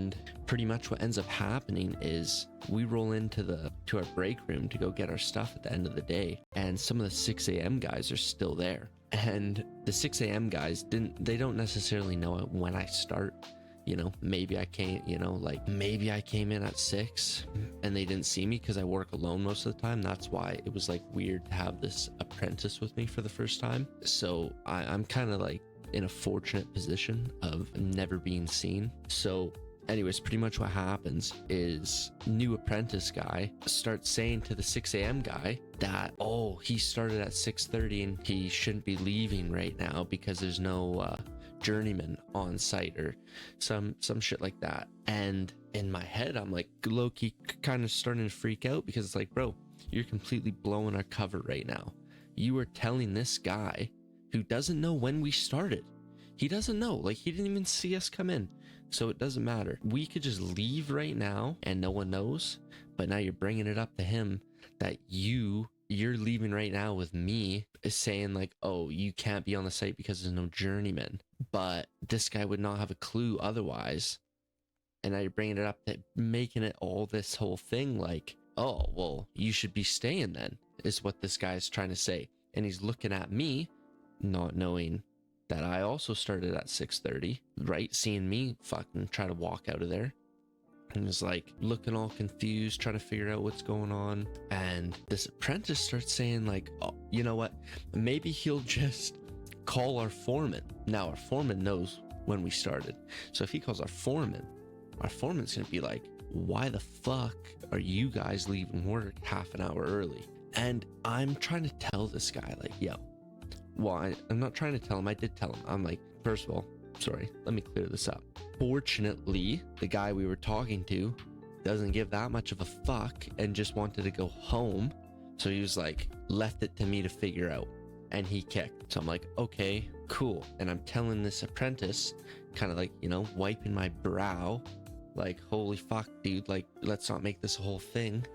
And pretty much what ends up happening is we roll into our break room to go get our stuff at the end of the day, and some of the 6 a.m. guys are still there. And the 6 a.m. guys they don't necessarily know it when I start. You know, maybe I came in at 6 and they didn't see me because I work alone most of the time. That's why it was like weird to have this apprentice with me for the first time. So I'm kind of like in a fortunate position of never being seen. So anyways, pretty much what happens is new apprentice guy starts saying to the 6 a.m. guy that, oh, he started at 6:30 and he shouldn't be leaving right now because there's no journeyman on site or some shit like that. And in my head, I'm like low-key kind of starting to freak out because it's like, bro, you're completely blowing our cover right now. You are telling this guy who doesn't know when we started. He doesn't know, like he didn't even see us come in. So it doesn't matter. We could just leave right now and no one knows. But now you're bringing it up to him that you're leaving right now with me, is saying like, oh, you can't be on the site because there's no journeyman. But this guy would not have a clue otherwise. And now you're bringing it up, that making it all this whole thing like, oh, well, you should be staying then, is what this guy's trying to say. And he's looking at me, not knowing that I also started at 6:30, right? Seeing me fucking try to walk out of there. And was like looking all confused, trying to figure out what's going on. And this apprentice starts saying like, oh, you know what? Maybe he'll just call our foreman. Now our foreman knows when we started. So if he calls our foreman's gonna be like, why the fuck are you guys leaving work half an hour early? And I'm trying to tell this guy like, yo, well, I'm not trying to tell him. I did tell him. I'm like, first of all, sorry, let me clear this up. Fortunately, the guy we were talking to doesn't give that much of a fuck and just wanted to go home. So he was like, left it to me to figure out, and he kicked. So I'm like, okay, cool. And I'm telling this apprentice, kind of like, you know, wiping my brow, like, holy fuck, dude, like, let's not make this a whole thing.